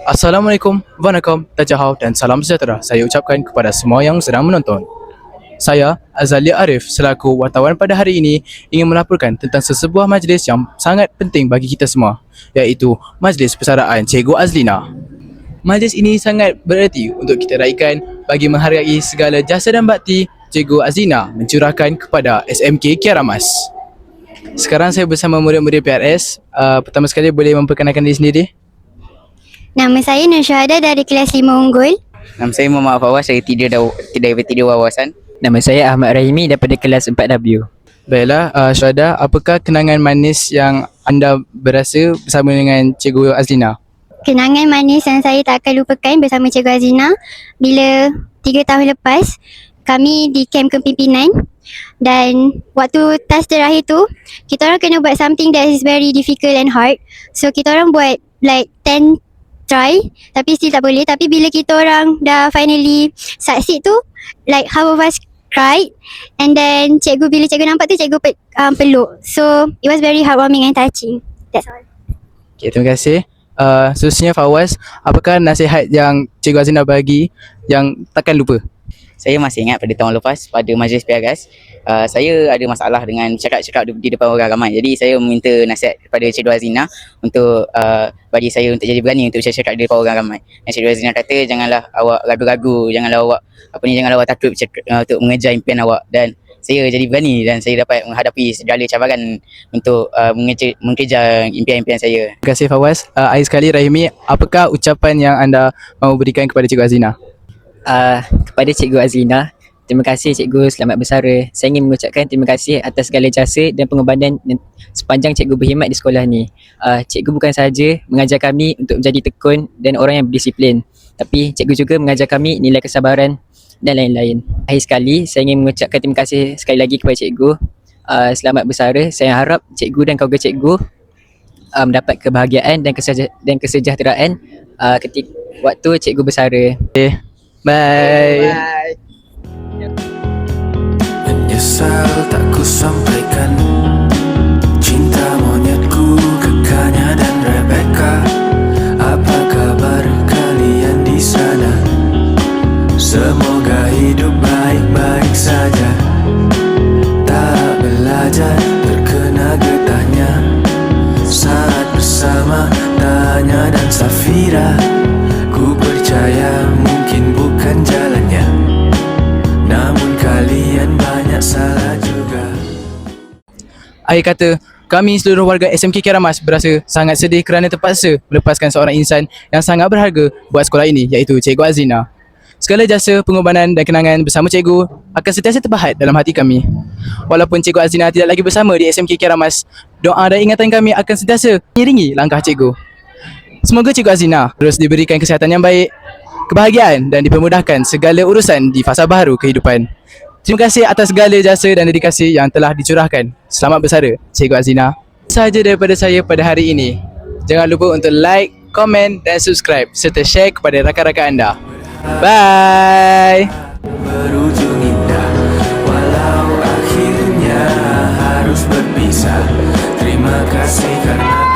Assalamualaikum, Wanakkam, Tajahau dan salam sejahtera saya ucapkan kepada semua yang sedang menonton. Saya, Azalia Arif, selaku wartawan pada hari ini ingin melaporkan tentang sesebuah majlis yang sangat penting bagi kita semua, iaitu Majlis Persaraan Cikgu Azlina. Majlis ini sangat bererti untuk kita raikan bagi menghargai segala jasa dan bakti Cikgu Azlina mencurahkan kepada SMK Kiaramas. Sekarang saya bersama murid-murid PRS. Pertama sekali boleh memperkenalkan diri sendiri? Nama saya Nur Syahada dari kelas 5 Unggul. Nama saya Muhammad Fawaz dari tiga wawasan. Nama saya Ahmad Rahimi daripada kelas 4W. Baiklah, Syuhada, apakah kenangan manis yang anda berasa bersama dengan Cikgu Azlina? Kenangan manis yang saya tak akan lupakan bersama Cikgu Azlina bila 3 tahun lepas kami di kamp kepimpinan, dan waktu task terakhir tu kita orang kena buat something that is very difficult and hard. So kita orang buat like 10 try tapi still tak boleh. Tapi bila kita orang dah finally succeed tu, like half of us cried, and then bila cikgu nampak tu cikgu peluk. So it was very heartwarming and touching. That's all. Okay, terima kasih. Seterusnya Fawaz, apakah nasihat yang Cikgu Azlina bagi yang takkan lupa? Saya masih ingat pada tahun lepas pada majlis PRS, saya ada masalah dengan cakap-cakap di depan orang ramai. Jadi saya meminta nasihat kepada Cikgu Azlina untuk bagi saya untuk jadi berani untuk cakap di depan orang ramai. Dan Cikgu Azlina kata janganlah awak ragu-ragu, janganlah awak takut untuk mengejar impian awak, dan saya jadi berani dan saya dapat menghadapi segala cabaran untuk mengejar impian-impian saya. Terima kasih Fawaz. Akhir sekali Rahimi, apakah ucapan yang anda mahu berikan kepada Cikgu Azlina? Kepada Cikgu Azlina, terima kasih Cikgu, selamat bersara. Saya ingin mengucapkan terima kasih atas segala jasa dan pengorbanan sepanjang Cikgu berkhidmat di sekolah ni. Cikgu bukan sahaja mengajar kami untuk menjadi tekun dan orang yang berdisiplin, tapi Cikgu juga mengajar kami nilai kesabaran dan lain-lain. Akhir sekali, saya ingin mengucapkan terima kasih sekali lagi kepada Cikgu. Selamat bersara. Saya harap Cikgu dan keluarga Cikgu mendapat kebahagiaan dan kesejahteraan ketika waktu Cikgu bersara. Okay. Bye. Menyesal tak ku sampaikan cinta monyetku ke Kanya dan Rebecca. Apa kabar kalian di sana? Semoga hidup baik-baik saja. Tak belajar terkena getahnya saat bersama Tanya dan Safira. Ku percaya mungkin bukan jalannya, namun kalian banyak salah juga. Akhir kata, kami seluruh warga SMK Kiaramas berasa sangat sedih kerana terpaksa melepaskan seorang insan yang sangat berharga buat sekolah ini, iaitu Cikgu Azlina. Segala jasa, pengorbanan dan kenangan bersama Cikgu akan sentiasa terpahat dalam hati kami. Walaupun Cikgu Azlina tidak lagi bersama di SMK Kiaramas, doa dan ingatan kami akan sentiasa mengiringi langkah Cikgu. Semoga Cikgu Azlina terus diberikan kesihatan yang baik, kebahagiaan dan dipermudahkan segala urusan di fasa baru kehidupan. Terima kasih atas segala jasa dan dedikasi yang telah dicurahkan. Selamat bersara, Cikgu Azlina. Sahaja daripada saya pada hari ini. Jangan lupa untuk like, komen dan subscribe serta share kepada rakan-rakan anda. Bye. Berujung indah, walau akhirnya harus berpisah. Terima kasih karena